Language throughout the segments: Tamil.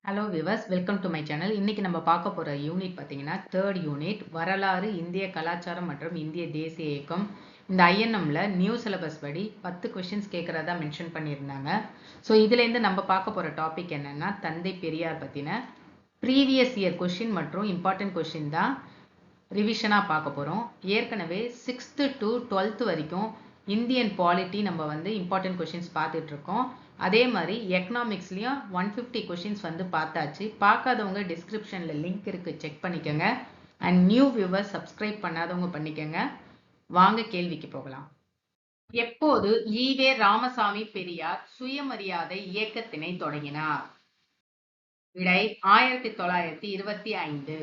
Hello viewers, welcome to my channel. இன்னைக்கு நம்ம பார்க்க போற யூனிட் பார்த்தீங்கன்னா தேர்ட் யூனிட் வரலாறு, இந்திய கலாச்சாரம் மற்றும் இந்திய தேசிய இயக்கம். இந்த ஐஎன்எம்ல நியூ சிலபஸ் படி 10 கொஸ்டின்ஸ் கேட்கறதா மென்ஷன் பண்ணியிருந்தாங்க. ஸோ இதுலேருந்து நம்ம பார்க்க போற டாபிக் என்னன்னா தந்தை பெரியார் பத்தின ப்ரீவியஸ் இயர் கொஸ்டின் மற்றும் இம்பார்ட்டன்ட் கொஸ்டின் தான் ரிவிஷனாக பார்க்க போகிறோம். ஏற்கனவே 6th to 12th வரைக்கும் இந்தியன் பாலிட்டி நம்ம இம்பார்ட்டன்ட் கொஸ்டின்ஸ் பார்த்துட்டு இருக்கோம். அதே மாதிரி எக்கனாமிக்ஸ்லையும் 150 கொஸ்டின்ஸ் பார்த்தாச்சு. பார்க்காதவங்க டிஸ்கிரிப்ஷனில் லிங்க் இருக்குது, செக் பண்ணிக்கோங்க. அண்ட் நியூ வியூவர்ஸ் சப்ஸ்கிரைப் பண்ணாதவங்க பண்ணிக்கோங்க. வாங்க கேள்விக்கு போகலாம். எப்போது ஈவே ராமசாமி பெரியார் சுயமரியாதை இயக்கத்தினை தொடங்கினார்? விடை 1925.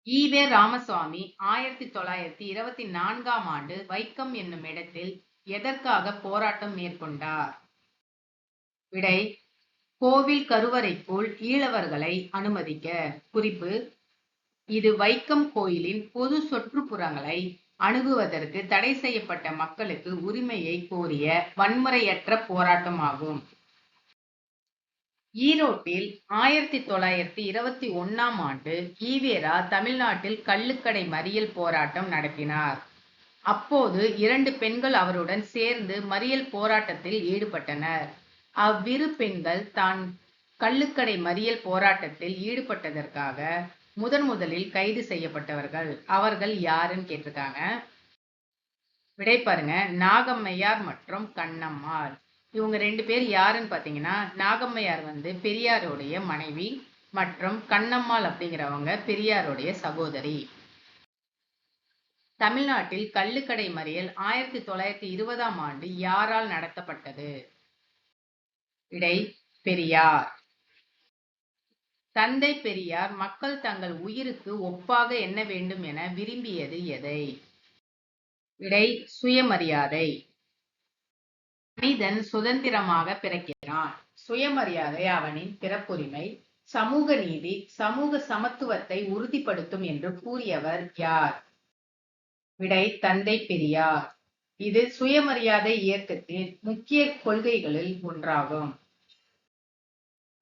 ஈவே ராமசாமி 1924ஆம் ஆண்டு வைக்கம் என்னும் இடத்தில் எதற்காக போராட்டம் மேற்கொண்டார்? விடை கோவில் கருவறைக்குள் ஈழவர்களை அனுமதிக்க. குறிப்பு: இது வைக்கம் கோயிலின் பொது சுற்றுப்புறங்களை அணுகுவதற்கு தடை செய்யப்பட்ட மக்களுக்கு உரிமையை கோரிய வன்முறையற்ற போராட்டமாகும். ஈரோட்டில் 1921ஆம் ஆண்டு ஈவேரா தமிழ்நாட்டில் கள்ளுக்கடை மறியல் போராட்டம் நடத்தினார். அப்போது 2 பெண்கள் அவருடன் சேர்ந்து மறியல் போராட்டத்தில் ஈடுபட்டனர். அவ்விரு பெண்கள் தான் கள்ளுக்கடை மறியல் போராட்டத்தில் ஈடுபட்டதற்காக முதலில் கைது செய்யப்பட்டவர்கள். அவர்கள் யாருன்னு கேட்டிருக்காங்க. விடை பாருங்க, நாகம்மையார் மற்றும் கண்ணம்மாள். இவங்க 2 பேர் யாருன்னு பார்த்தீங்கன்னா, நாகம்மையார் பெரியாருடைய மனைவி மற்றும் கண்ணம்மாள் அப்படிங்கிறவங்க பெரியாருடைய சகோதரி. தமிழ்நாட்டில் கள்ளுக்கடை மறியல் 1920ஆம் ஆண்டு யாரால் நடத்தப்பட்டது? விடை பெரியார். தந்தை பெரியார் மக்கள் தங்கள் உயிருக்கு ஒப்பாக எண்ண வேண்டும் என விரும்பியது எதை? விடை சுயமரியாதை. மனிதன் சுதந்திரமாக பிறக்கிறான். சுயமரியாதை அவனின் பிறப்புரிமை. சமூக நீதி, சமூக சமத்துவத்தை உறுதிப்படுத்தும் என்று கூறியவர் யார்? விடை தந்தை பெரியார். இது சுயமரியாதை இயக்கத்தின் முக்கிய கொள்கைகளில் ஒன்றாகும்.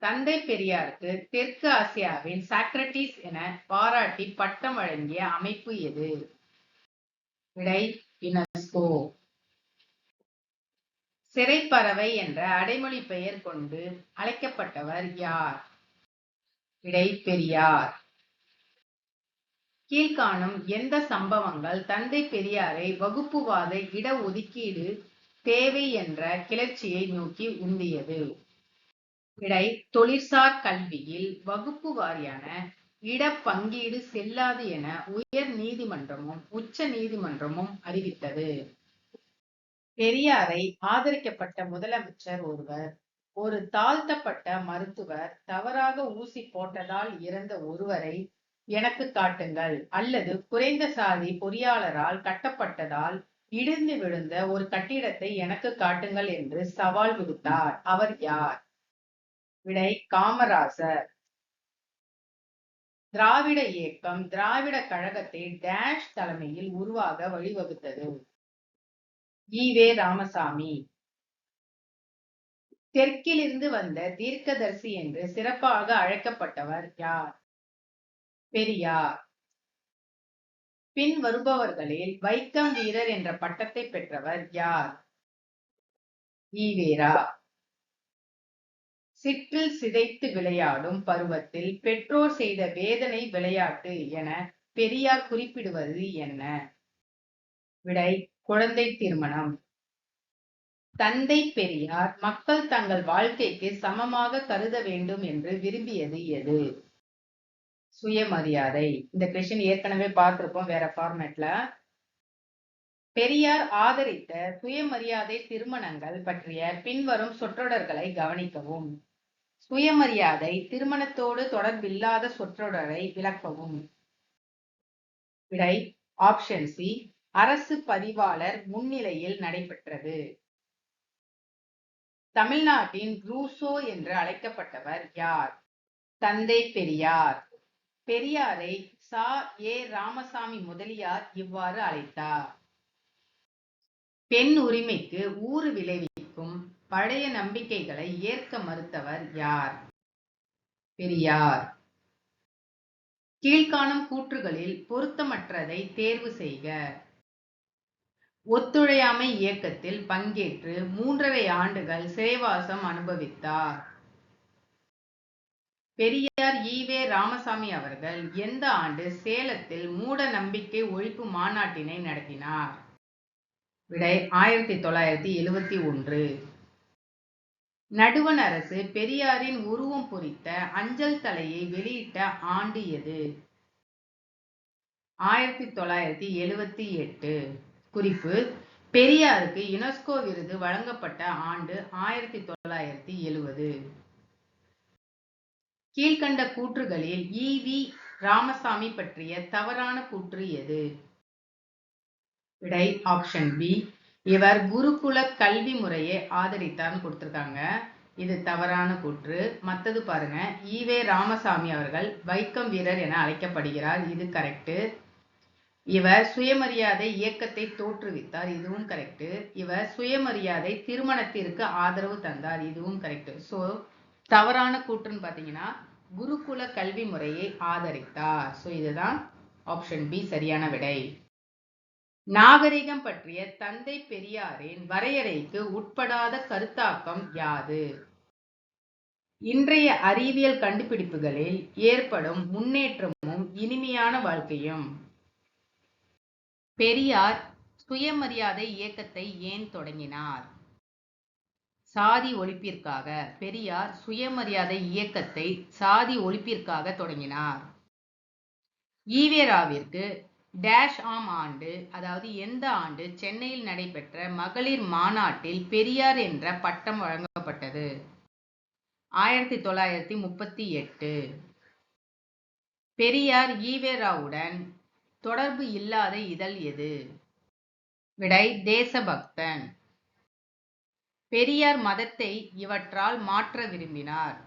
தந்தை பெரியாருக்கு தெற்கு ஆசியாவின் சாக்ரட்டிஸ் என பாராட்டி பட்டம் வழங்கிய அமைப்பு எது? விடை யுனெஸ்கோ. சிறைப்பறவை என்ற அடைமொழி பெயர் கொண்டு அழைக்கப்பட்டவர் யார்? விடை பெரியார். கீழ்காணும் எந்த சம்பவங்கள் தந்தை பெரியாரை வகுப்புவாத இடஒதுக்கீடு தேவை என்ற கிளர்ச்சியை நோக்கி உந்தியது? விடை தொழிற்சார் கல்வியில் வகுப்பு வாரியான இடப்பங்கீடு செல்லாது என உயர் நீதிமன்றமும் உச்ச நீதிமன்றமும் அறிவித்தது. பெரியாரை ஆதரிக்கப்பட்ட முதலமைச்சர் ஒருவர். ஒரு தாழ்த்தப்பட்ட மருத்துவர் தவறாக ஊசி போட்டதால் இறந்த ஒருவரை எனக்கு காட்டுங்கள், அல்லது குறைந்த சாதி பொறியாளரால் கட்டப்பட்டதால் இடிந்து விழுந்த ஒரு கட்டிடத்தை எனக்கு காட்டுங்கள் என்று சவால் விடுத்தார். அவர் யார்? விடை காமராசர். திராவிட இயக்கம் திராவிட கழகத்தை டேஷ் தலைமையில் உருவாக வழிவகுத்தது? ஈவே ராமசாமி. தெற்கிலிருந்து வந்த தீர்க்கதரிசி என்று சிறப்பாக அழைக்கப்பட்டவர் யார்? பெரியார். பின் வருபவர்களில் வைக்கம் வீரர் என்ற பட்டத்தை பெற்றவர் யார்? ஈவேரா. சிற்றில் சிதைத்து விளையாடும் பருவத்தில் பெற்றோர் செய்த வேதனை விளையாட்டு என பெரியார் குறிப்பிடுவது என்ன? விடை குழந்தை திருமணம். தந்தை பெரியார் மக்கள் தங்கள் வாழ்க்கைக்கு சமமாக கருத வேண்டும் என்று விரும்பியது எது? சுயமரியாதை. இந்த கொஸ்டின் ஏற்கனவே பார்த்திருப்போம் வேற ஃபார்மேட்ல. பெரியார் ஆதரித்த சுயமரியாதை திருமணங்கள் பற்றிய பின்வரும் சொற்றொடர்களை கவனிக்கவும். சுயமரியாதை திருமணத்தோடு தொடர்பில்லாத சொற்றொடரை விளக்கவும். விடை ஆப்ஷன் சி, அரசு பதிவாளர் முன்னிலையில் நடைபெற்றது. தமிழ்நாட்டின் ரூசோ என்று அழைக்கப்பட்டவர் யார்? தந்தை பெரியார். பெரியாரை சா. ஏ. ராமசாமி முதலியார் இவ்வாறு அழைத்தார். பெண் உரிமைக்கு ஊறு விளைவிக்கும் பழைய நம்பிக்கைகளை ஏற்க மறுத்தவர் யார்? பெரியார். கீழ்காணும் கூற்றுகளில் பொருத்தமற்றதை தேர்வு செய்க. ஒத்துழையாமை இயக்கத்தில் பங்கேற்று 3½ ஆண்டுகள் சிறைவாசம் அனுபவித்தார். பெரியார் ஈ.வே. ராமசாமி அவர்கள் எந்த ஆண்டு சேலத்தில் மூட நம்பிக்கை ஒழிப்பு மாநாட்டினை நடத்தினார்? விடை 1971. நடுவண் அரசு பெரியாரின் உருவம் பொறித்த அஞ்சல் தலையை வெளியிட்ட ஆண்டு எது? 1978. குறிப்பு: பெரியாருக்கு யுனெஸ்கோ விருது வழங்கப்பட்ட ஆண்டு 1970. கீழ்கண்ட கூற்றுகளில் ஈ.வி. ராமசாமி பற்றிய தவறான கூற்று எது? விடை ஆப்ஷன் பி. இவர் குருகுல கல்வி முறையை ஆதரித்தார்னு கொடுத்திருக்காங்க. இது தவறான கூற்று. மத்தது பாருங்க. ஈ.வே. ராமசாமி அவர்கள் வைக்கம் வீரர் என அழைக்கப்படுகிறார். இது கரெக்ட். இவர் சுயமரியாதை இயக்கத்தை தோற்றுவித்தார். இதுவும் கரெக்ட். இவர் சுயமரியாதை திருமணத்திற்கு ஆதரவு தந்தார். இதுவும் கரெக்ட். ஸோ தவறான கூற்றுன்னு பார்த்தீங்கன்னா குருகுல கல்வி முறையை ஆதரித்தார். ஸோ இதுதான் ஆப்ஷன் பி சரியான விடை. நாகரிகம் பற்றிய தந்தை பெரியாரின் வரையறைக்கு உட்படாத கருத்தாக்கம் யாது? இன்றைய அறிவியல் கண்டுபிடிப்புகளில் ஏற்படும் முன்னேற்றமும் இனிமையான வாழ்க்கையும். பெரியார் சுயமரியாதை இயக்கத்தை ஏன் தொடங்கினார்? சாதி ஒழிப்பிற்காக. பெரியார் சுயமரியாதை இயக்கத்தை சாதி ஒழிப்பிற்காக தொடங்கினார். ஈ.வே. ராவிற்கு டேஷ் ஆம் ஆண்டு, அதாவது எந்த ஆண்டு சென்னையில் நடைபெற்ற மகளிர் மாநாட்டில் பெரியார் என்ற பட்டம் வழங்கப்பட்டது? 1938. பெரியார் ஈ.வே. ராவுடன் தொடர்பு இல்லாத இதழ் எது? விடை தேசபக்தன். பெரியார் மதத்தை இவற்றால் மாற்ற விரும்பினார்.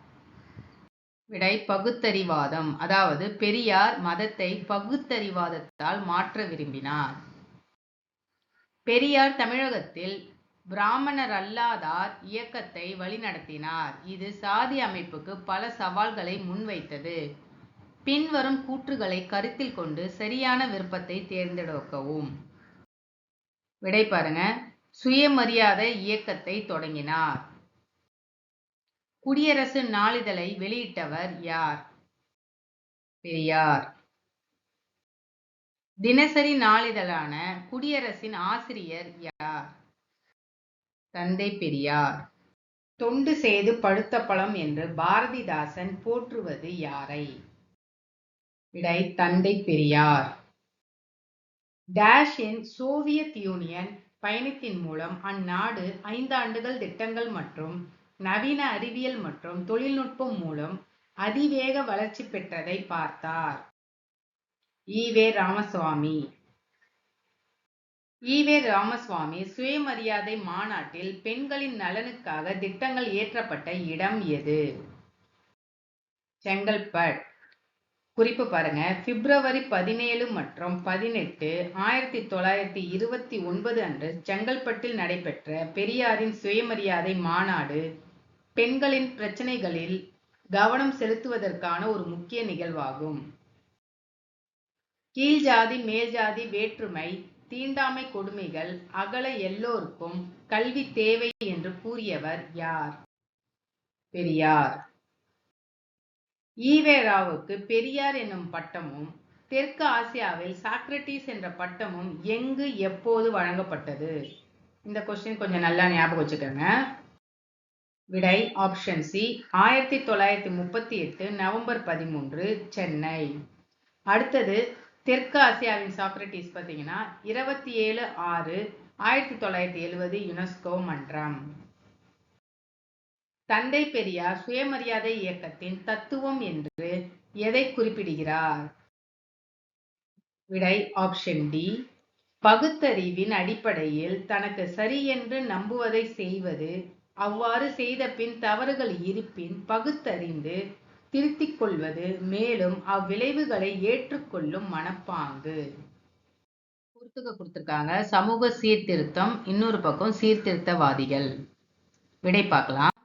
விடை பகுத்தறிவாதம். அதாவது பெரியார் மதத்தை பகுத்தறிவாதத்தால் மாற்ற விரும்பினார். பெரியார் தமிழகத்தில் பிராமணர் அல்லாதார் இயக்கத்தை வழிநடத்தினார். இது சாதி அமைப்புக்கு பல சவால்களை முன்வைத்தது. பின்வரும் கூற்றுகளை கருத்தில் கொண்டு சரியான விருப்பத்தை தேர்ந்தெடுக்கவும். விடை பாருங்க. சுயமரியாதை இயக்கத்தை தொடங்கினார். குடியரசு நாளிதழை வெளியிட்டவர் யார்? பெரியார். தினசரி நாளிதழான குடியரசின் ஆசிரியர் யார்? தந்தை பெரியார். தொண்டு செய்து பழுத்த பழம் என்று பாரதிதாசன் போற்றுவது யாரை? விடை தந்தை பெரியார். டேஷின் சோவியத் யூனியன் பயணத்தின் மூலம் அந்நாடு 5 ஆண்டுகள் திட்டங்கள் மற்றும் நவீன அறிவியல் மற்றும் தொழில்நுட்பம் மூலம் அதிவேக வளர்ச்சி பெற்றதை பார்த்தார். ஈ.வே. ராமசாமி. ஈ.வே. ராமசாமி சுயமரியாதை மாநாட்டில் பெண்களின் நலனுக்காக திட்டங்கள் இயற்றப்பட்ட இடம் எது? செங்கல்பட். குறிப்பு பாருங்க. பிப்ரவரி 17 மற்றும் 18, 1929 அன்று செங்கல்பட்டில் நடைபெற்ற பெரியாரின் சுயமரியாதை மாநாடு பெண்களின் பிரச்சனைகளில் கவனம் செலுத்துவதற்கான ஒரு முக்கிய நிகழ்வாகும். கீழ்ஜாதி மேல்ஜாதி வேற்றுமை, தீண்டாமை கொடுமைகள் அகல எல்லோருக்கும் கல்வி தேவை என்று கூறியவர் யார்? பெரியார். ஈ.வே. ராவுக்கு பெரியார் என்னும் பட்டமும் தெற்கு ஆசியாவில் சாக்ரட்டிஸ் என்ற பட்டமும் எங்கு எப்போது வழங்கப்பட்டது? இந்த கொஸ்டின் கொஞ்சம் நல்லா ஞாபகம் வச்சுக்கோங்க. விடை ஆப்ஷன் சி. 1938 நவம்பர் 13 சென்னை. அடுத்தது தெற்கு ஆசியாவின் சாக்ரட்டிஸ் பார்த்தீங்கன்னா 27/6/1970 யுனெஸ்கோ மன்றம். தந்தை பெரியார் சுயமரியாதை இயக்கத்தின் தத்துவம் என்று எதை குறிப்பிடுகிறார்? விடை ஆப்ஷன் டி. பகுத்தறிவின் அடிப்படையில் தனக்கு சரி என்று நம்புவதை செய்வது, அவ்வாறு செய்த பின் தவறுகள் இருப்பின் பகுத்தறிந்து திருத்திக் கொள்வது, மேலும் அவ்விளைவுகளை ஏற்றுக்கொள்ளும் மனப்பாங்கு. கொடுத்துருக்காங்க. சமூக சீர்திருத்தம், இன்னொரு பக்கம் சீர்திருத்தவாதிகள். விடை பார்க்கலாம்.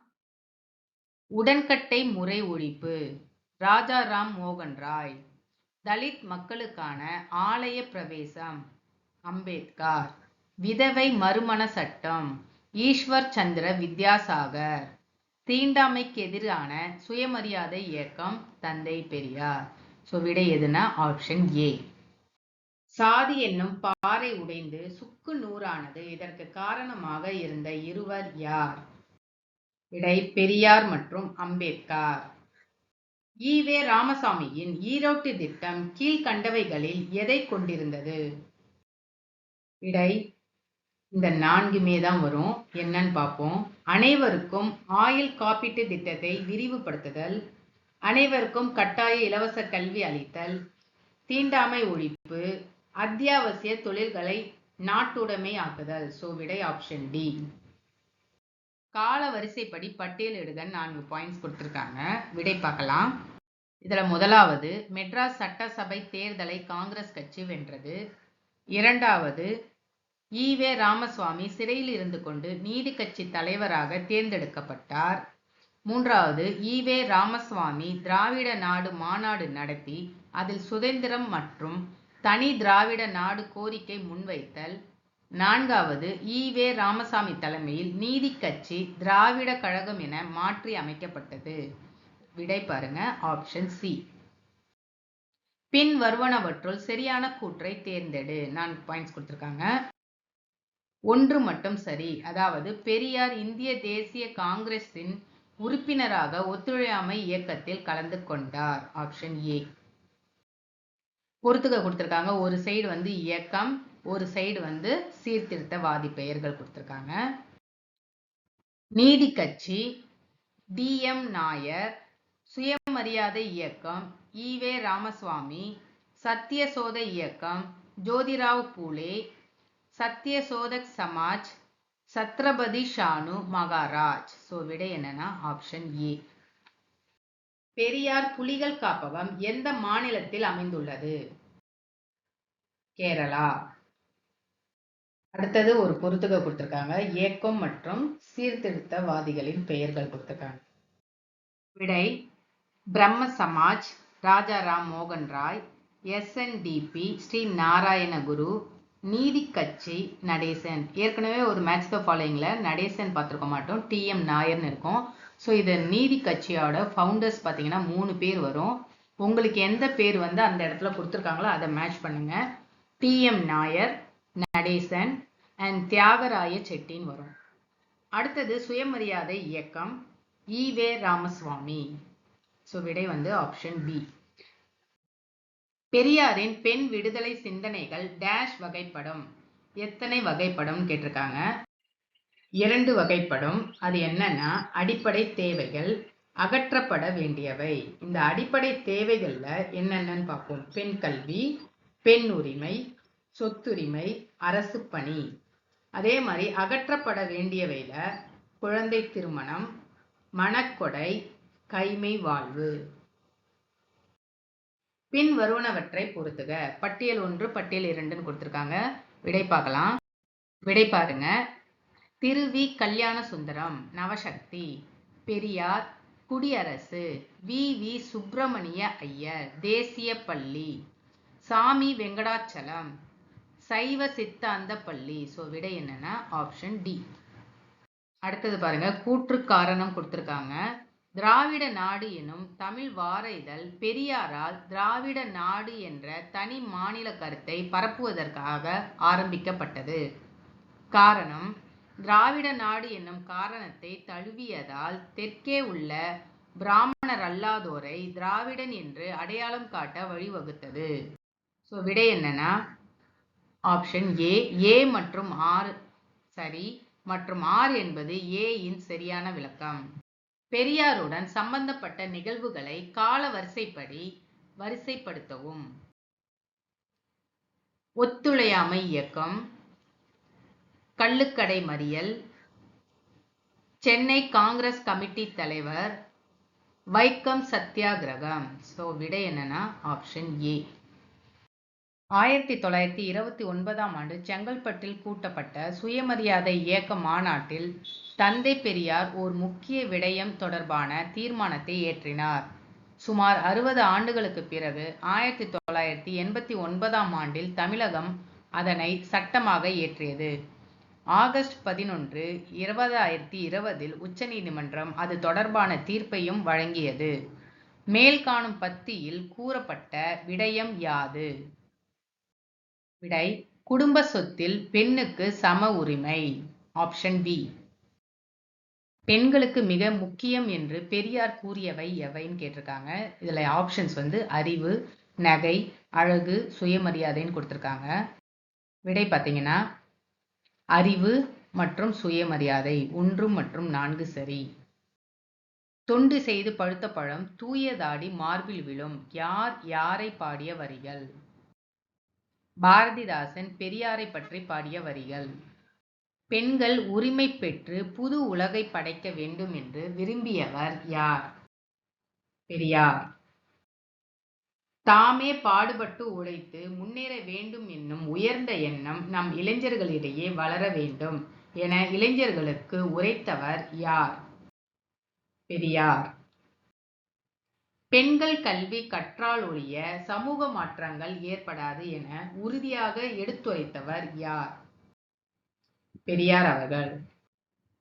உடன்கட்டை முறை ஒழிப்பு ராஜாராம் மோகன் ராய். தலித் மக்களுக்கான ஆலய பிரவேசம் அம்பேத்கர். விதவை மறுமண சட்டம் ஈஸ்வர் சந்திர வித்யாசாகர். தீண்டாமைக்கு எதிரான சுயமரியாதை இயக்கம் தந்தை பெரியார். ஸோ விடை எதுனா ஆப்ஷன் ஏ. சாதி என்னும் பாறை உடைந்து சுக்கு நூறானது இதற்கு காரணமாக இருந்த இருவர் யார்? விடை பெரியார் மற்றும் அம்பேத்கர். ஈவே ராமசாமியின் ஈரோட்டு திட்டம் கீழ்கண்டவைகளில் எதை கொண்டிருந்தது? விடை இந்த 4மே தான் வரும். என்னன்னு பார்ப்போம். அனைவருக்கும் ஆயுள் காப்பீட்டு திட்டத்தை விரிவுபடுத்துதல், அனைவருக்கும் கட்டாய இலவச கல்வி அளித்தல், தீண்டாமை ஒழிப்பு, அத்தியாவசிய தொழில்களை நாட்டுடைமை ஆக்குதல். ஸோ விடை ஆப்ஷன் டி. கால வரிசைப்படி பட்டியலிடுக 4 பாயிண்ட்ஸ் கொடுத்துருக்காங்க. விடை பார்க்கலாம். இதுல முதலாவது மெட்ராஸ் சட்டசபை தேர்தலை காங்கிரஸ் கட்சி வென்றது. இரண்டாவது ஈவே ராமசுவாமி சிறையில் இருந்து கொண்டு நீதி கட்சி தலைவராக தேர்ந்தெடுக்கப்பட்டார். மூன்றாவது ஈவே ராமசுவாமி திராவிட நாடு மாநாடு நடத்தி அதில் சுதந்திரம் மற்றும் தனி திராவிட நாடு கோரிக்கை முன்வைத்தல். நான்காவது ஈவே ராமசாமி தலைமையில் நீதி கட்சி திராவிட கழகம் என மாற்றி அமைக்கப்பட்டது. விடை பாருங்க ஆப்ஷன் சி. பின் வருவனவற்றுள் சரியான கூற்றை தேர்ந்தெடு. 4 பாயிண்ட்ஸ் கொடுத்திருக்காங்க. 1 மட்டும் சரி. அதாவது பெரியார் இந்திய தேசிய காங்கிரசின் உறுப்பினராக ஒத்துழையாமை இயக்கத்தில் கலந்து கொண்டார். Option A. பொறுத்துக்க கொடுத்திருக்காங்க. ஒரு சைடு வந்து இயக்கம், ஒரு சைடு வந்து சீர்திருத்தவாதி பெயர்கள் கொடுத்திருக்காங்க. நீதி கட்சி டி.எம். நாயர், சுயமரியாதை இயக்கம் ஈவே ராமசுவாமி, சத்தியசோத இயக்கம் ஜோதிராவ் பூலே, சத்தியசோதக் சமாஜ் சத்ரபதி ஷானு மகாராஜ். ஸோ விடை என்னன்னா ஆப்ஷன் ஏ. பெரியார் புலிகள் காப்பகம் எந்த மாநிலத்தில் அமைந்துள்ளது? கேரளா. அடுத்தது ஒரு பொறுத்துக கொடுத்திருக்காங்க. இயக்கம் மற்றும் சீர்திருத்தவாதிகளின் பெயர்கள் கொடுத்திருக்காங்க. விடை பிரம்ம சமாஜ் ராஜாராம் மோகன் ராய், எஸ்என்டிபி ஸ்ரீ நாராயணகுரு, நீதி கட்சி நடேசன். ஏற்கனவே ஒரு மேட்ச் த ஃபாலோயிங்ல நடேசன் பார்த்துருக்க மாட்டோம், டி.எம். நாயர்னு இருக்கும். ஸோ இது நீதி கட்சியோட ஃபவுண்டர்ஸ் பார்த்தீங்கன்னா 3 பேர் வரும். உங்களுக்கு எந்த பேர் வந்து அந்த இடத்துல கொடுத்துருக்காங்களோ அதை மேட்ச் பண்ணுங்க. டி.எம். நாயர், நடேசன் அண்ட் தியாகராய செட்டின்னு வரும். அடுத்தது சுயமரியாதை இயக்கம் ஈவே ராமசுவாமி. ஸோ விடை வந்து ஆப்ஷன் பி. பெரியாரின் பெண் விடுதலை சிந்தனைகள் டேஷ் வகைப்படும். எத்தனை வகைப்படும் கேட்டிருக்காங்க. 2 வகைப்படும். அது என்னன்னா அடிப்படை தேவைகள், அகற்றப்பட வேண்டியவை. இந்த அடிப்படை தேவைகள்ல என்னென்னு பார்ப்போம். பெண் கல்வி, பெண் உரிமை, சொத்துரிமை, அரசு பணி. அதே மாதிரி அகற்றப்பட வேண்டியவையில குழந்தை திருமணம், மணக்கொடை, கைமை வாழ்வு. பின் வருவனவற்றை பொறுத்துக. பட்டியல் 1 பட்டியல் 2 கொடுத்திருக்காங்க. விடை பார்க்கலாம். விடை பாருங்க. திருவி கல்யாண சுந்தரம் நவசக்தி, பெரியார் குடியரசு, வி சுப்பிரமணிய ஐயர் தேசிய பள்ளி, சாமி வெங்கடாச்சலம் சைவ சித்தாந்த பள்ளி. ஸோ விடை என்னன்னா ஆப்ஷன் டி. அடுத்தது பாருங்க. கூற்று காரணம் கொடுத்திருக்காங்க. திராவிட நாடு எனும் தமிழ் வார இதழ் பெரியாரால் திராவிட நாடு என்ற தனி மாநில கருத்தை பரப்புவதற்காக ஆரம்பிக்கப்பட்டது. காரணம் திராவிட நாடு என்னும் காரணத்தை தழுவியதால் தெற்கே உள்ள பிராமணர் அல்லாதோரை திராவிடன் என்று அடையாளம் காட்ட வழிவகுத்தது. ஸோ விடை என்னன்னா ஆப்ஷன் ஏ. ஏ மற்றும் ஆர் சரி மற்றும் ஆர் என்பது ஏயின் சரியான விளக்கம். பெரியாருடன் சம்பந்தப்பட்ட நிகழ்வுகளை கால வரிசைப்படி வரிசைப்படுத்தவும். ஒத்துழையாமை இயக்கம், கள்ளுக்கடை மறியல், சென்னை காங்கிரஸ் கமிட்டி தலைவர், வைக்கம் சத்தியாகிரகம். ஸோ விடை என்னன்னா ஆப்ஷன் ஏ. 1929ஆம் ஆண்டு செங்கல்பட்டில் கூட்டப்பட்ட சுயமரியாதை இயக்க மாநாட்டில் தந்தை பெரியார் ஓர் முக்கிய விடயம் தொடர்பான தீர்மானத்தை இயற்றினார். சுமார் 60 ஆண்டுகளுக்கு பிறகு 1989ஆம் ஆண்டில் தமிழகம் அதனை சட்டமாக இயற்றியது. ஆகஸ்ட் 11, 2020 உச்சநீதிமன்றம் அது தொடர்பான தீர்ப்பையும் வழங்கியது. மேல்காணும் பத்தியில் கூறப்பட்ட விடயம் யாது? விடை: குடும்ப சொத்தில் பெண்ணுக்கு சம உரிமை. Option B. பெண்களுக்கு மிக முக்கியம் என்று பெரியார் கூறியவை எவைன்னு கேட்டிருக்காங்க. இதுல ஆப்ஷன்ஸ் அறிவு, நகை, அழகு, சுயமரியாதைன்னு கொடுத்திருக்காங்க. விடை பார்த்தீங்கன்னா அறிவு மற்றும் சுயமரியாதை 1 மற்றும் 4 சரி. தொண்டு செய்து பழுத்த பழம் தூயதாடி மார்பில் விழும் யார் யாரை பாடிய வரிகள்? பாரதிதாசன் பெரியாரை பற்றி பாடிய வரிகள். பெண்கள் உரிமை பெற்று புது உலகை படைக்க வேண்டும் என்று விரும்பியவர் யார்? பெரியார். தாமே பாடுபட்டு உழைத்து முன்னேற வேண்டும் என்னும் உயர்ந்த எண்ணம் நம் இளைஞர்களிடையே வளர வேண்டும் என இளைஞர்களுக்கு உரைத்தவர் யார்? பெரியார். பெண்கள் கல்வி கற்றால் ஒழிய சமூக மாற்றங்கள் ஏற்படாது என உறுதியாக எடுத்துரைத்தவர் யார்? பெரியார் அவர்கள்.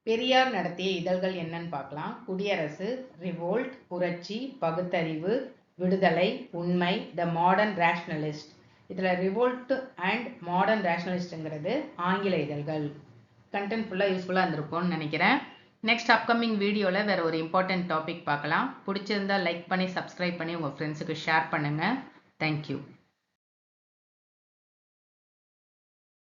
பெரியார் நடத்திய இதழ்கள் என்னன்னு பார்க்கலாம். குடியரசு, ரிவோல்ட், புரட்சி, பகுத்தறிவு, விடுதலை, உண்மை, த மாடர்ன் ரேஷனலிஸ்ட். இதுல ரிவோல்ட் அண்ட் மாடர்ன் ரேஷனலிஸ்ட்ங்கிறது ஆங்கில இதழ்கள். கண்டென்ட் ஃபுல்லாக யூஸ்ஃபுல்லாக இருந்திருக்கும்னு நினைக்கிறேன். நெக்ஸ்ட் அப்கமிங் வீடியோவில் வேற ஒரு இம்பார்ட்டன்ட் டாபிக் பார்க்கலாம். பிடிச்சிருந்தா லைக் பண்ணி சப்ஸ்கிரைப் பண்ணி உங்கள் ஃப்ரெண்ட்ஸுக்கு ஷேர் பண்ணுங்கள். தேங்க்யூ.